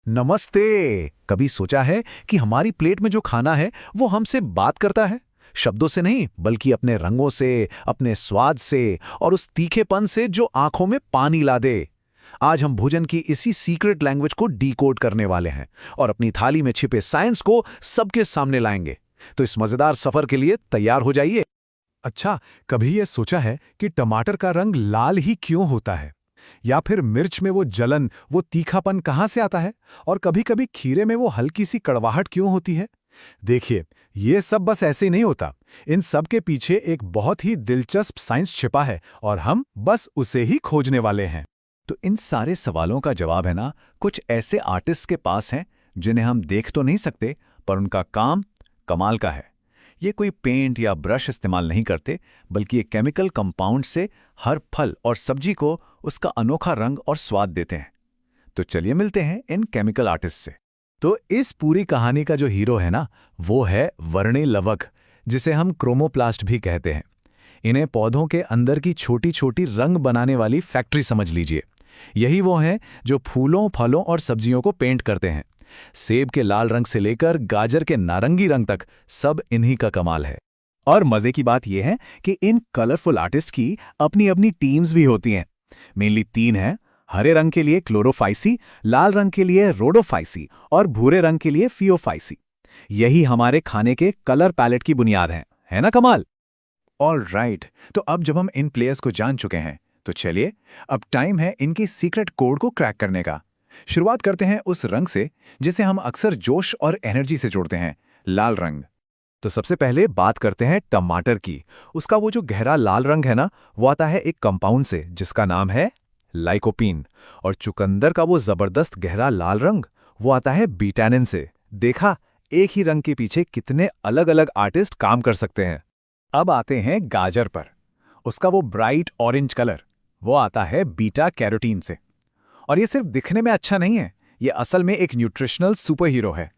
नमस्ते। कभी सोचा है कि हमारी प्लेट में जो खाना है वो हमसे बात करता है? शब्दों से नहीं, बल्कि अपने रंगों से, अपने स्वाद से और उस तीखेपन से जो आंखों में पानी ला दे। आज हम भोजन की इसी सीक्रेट लैंग्वेज को डिकोड करने वाले हैं और अपनी थाली में छिपे साइंस को सबके सामने लाएंगे। तो इस मजेदार सफर के लिए तैयार हो जाइए। अच्छा, कभी यह सोचा है कि टमाटर का रंग लाल ही क्यों होता है? या फिर मिर्च में वो जलन, वो तीखापन कहाँ से आता है? और कभी-कभी खीरे में वो हल्की सी कड़वाहट क्यों होती है? देखिए, ये सब बस ऐसे ही नहीं होता। इन सब के पीछे एक बहुत ही दिलचस्प साइंस छिपा है और हम बस उसे ही खोजने वाले हैं। तो इन सारे सवालों का जवाब है ना, कुछ ऐसे आर्टिस्ट के पास हैं जिन्हें हम देख तो नहीं सकते, पर उनका काम कमाल का है। ये कोई पेंट या ब्रश इस्तेमाल नहीं करते, बल्कि एक केमिकल कंपाउंड से हर फल और सब्जी को उसका अनोखा रंग और स्वाद देते हैं। तो चलिए मिलते हैं इन केमिकल आर्टिस्ट से। तो इस पूरी कहानी का जो हीरो है ना, वो है वर्णी लवक, जिसे हम क्रोमोप्लास्ट भी कहते हैं। इन्हें पौधों के अंदर की छोटी छोटी रंग बनाने वाली फैक्ट्री समझ लीजिए। यही वो हैं जो फूलों, फलों और सब्जियों को पेंट करते हैं। सेब के लाल रंग से लेकर गाजर के नारंगी रंग तक सब इन्हीं का कमाल है। और मजे की बात यह है कि इन कलरफुल आर्टिस्ट की अपनी अपनी टीम्स भी होती हैं। मेनली 3 हैं। हरे रंग के लिए क्लोरोफाइसी, लाल रंग के लिए रोडोफाइसी और भूरे रंग के लिए फियोफाइसी। यही हमारे खाने के कलर पैलेट की बुनियाद है ना कमाल? ऑलराइट, तो अब जब हम इन प्लेयर्स को जान चुके हैं, तो चलिए अब टाइम है इनकी सीक्रेट कोड को क्रैक करने का। शुरुआत करते हैं उस रंग से जिसे हम अक्सर जोश और एनर्जी से जोड़ते हैं, लाल रंग। तो सबसे पहले बात करते हैं टमाटर की। उसका वो जो गहरा लाल रंग है ना, वो आता है एक कंपाउंड से जिसका नाम है लाइकोपीन। और चुकंदर का वो जबरदस्त गहरा लाल रंग, वो आता है बीटानिन से। देखा, एक ही रंग के पीछे कितने अलग अलग आर्टिस्ट काम कर सकते हैं। अब आते हैं गाजर पर। उसका वो ब्राइट ऑरेंज कलर, वो आता है बीटा कैरोटीन से। और ये सिर्फ दिखने में अच्छा नहीं है, ये असल में एक न्यूट्रिशनल सुपर हीरो है।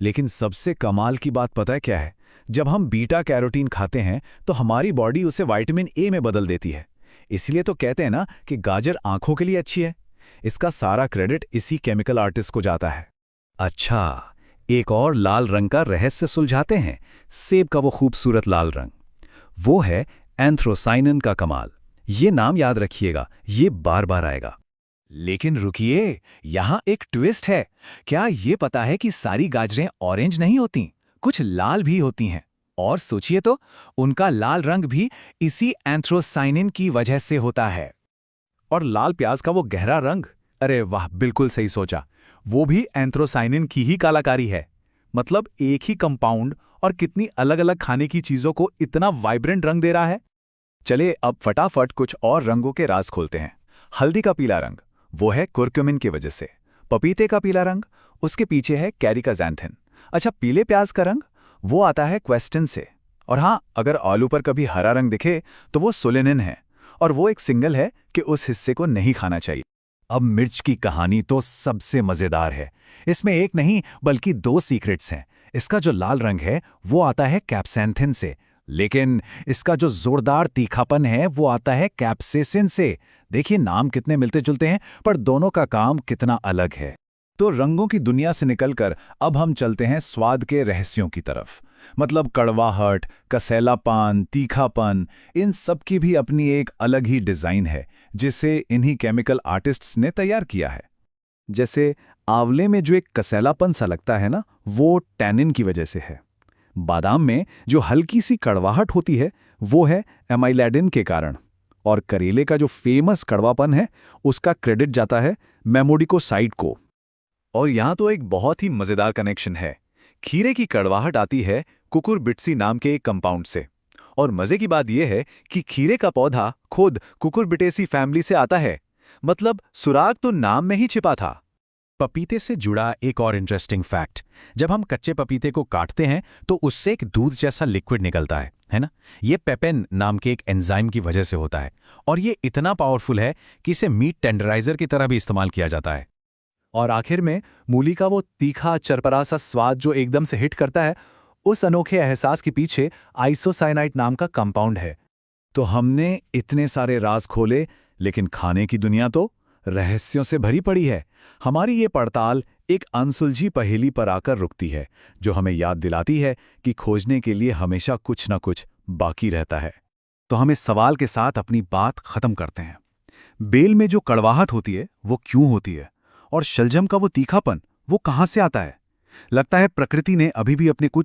लेकिन सबसे कमाल की बात पता है क्या है? जब हम बीटा कैरोटीन खाते हैं तो हमारी बॉडी उसे विटामिन ए में बदल देती है। इसलिए तो कहते हैं ना कि गाजर आंखों के लिए अच्छी है। इसका सारा क्रेडिट इसी केमिकल आर्टिस्ट को जाता है। अच्छा, एक और लाल रंग का रहस्य सुलझाते हैं। सेब का वो खूबसूरत लाल रंग, वो है एंथ्रोसाइनिन का कमाल। ये नाम याद रखिएगा, ये बार बार आएगा। लेकिन रुकिए, यहां एक ट्विस्ट है। क्या ये पता है कि सारी गाजरें ऑरेंज नहीं होती, कुछ लाल भी होती हैं? और सोचिए तो, उनका लाल रंग भी इसी एंथ्रोसाइनिन की वजह से होता है। और लाल प्याज का वो गहरा रंग, अरे वाह, बिल्कुल सही सोचा, वो भी एंथ्रोसाइनिन की ही कलाकारी है। मतलब एक ही कंपाउंड और कितनी अलग अलग खाने की चीजों को इतना वाइब्रेंट रंग दे रहा है। चलिए अब फटाफट कुछ और रंगों के राज खोलते हैं। हल्दी का पीला रंग, वो है कुर्क्यूमिन की वजह से। पपीते का पीला रंग, उसके पीछे है कैरिकाज़ैंथिन। अच्छा, पीले प्याज का रंग, वो आता है क्वेस्टिन से। और हाँ, अगर आलू पर कभी हरा रंग दिखे तो वो सोलेनिन है, और वो एक सिग्नल है कि उस हिस्से को नहीं खाना चाहिए। अब मिर्च की कहानी तो सबसे मजेदार है। इसमें एक नहीं बल्कि 2 सीक्रेट्स हैं। इसका जो लाल रंग है वो आता है कैप्सैंथिन से, लेकिन इसका जो जोरदार तीखापन है वो आता है कैप्सेसिन से। देखिए, नाम कितने मिलते जुलते हैं, पर दोनों का काम कितना अलग है। तो रंगों की दुनिया से निकलकर अब हम चलते हैं स्वाद के रहस्यों की तरफ। मतलब कड़वाहट, कसैलापन, तीखापन, इन सब की भी अपनी एक अलग ही डिजाइन है जिसे इन्हीं केमिकल आर्टिस्ट्स ने तैयार किया है। जैसे आंवले में जो एक कसैलापन सा लगता है ना, वो टैनिन की वजह से है। बादाम में जो हल्की सी कड़वाहट होती है वो है एमाइलैडिन के कारण। और करेले का जो फेमस कड़वापन है उसका क्रेडिट जाता है मेमोडिकोसाइड को। और यहाँ तो एक बहुत ही मजेदार कनेक्शन है। खीरे की कड़वाहट आती है कुकुरबिटेसी नाम के एक कंपाउंड से। और मजे की बात यह है कि खीरे का पौधा खुद कुकुरबिटेसी फैमिली से आता है। मतलब सुराग तो नाम में ही छिपा था। पपीते से जुड़ा एक और इंटरेस्टिंग फैक्ट, जब हम कच्चे पपीते को काटते हैं तो उससे एक दूध जैसा लिक्विड निकलता है ना? ये पेपेन नाम के एक एंजाइम की वजह से होता है। और ये इतना पावरफुल है कि इसे मीट टेंडराइजर की तरह भी इस्तेमाल किया जाता है। और आखिर में मूली का वो तीखा चरपरा सा स्वाद जो एकदम से हिट करता है, उस अनोखे एहसास के पीछे आइसोसाइनाइड नाम का कंपाउंड है। तो हमने इतने सारे राज खोले, लेकिन खाने की दुनिया तो रहस्यों से भरी पड़ी है। हमारी ये पड़ताल एक अनसुलझी पहेली पर आकर रुकती है, जो हमें याद दिलाती है कि खोजने के लिए हमेशा कुछ न कुछ बाकी रहता है। तो हम इस सवाल के साथ अपनी बात खत्म करते हैं। बेल में जो कड़वाहट होती है वो क्यों होती है, और शलजम का वो तीखापन वो कहाँ से आता है? लगता है प्रकृति ने अभी भी अपने कुछ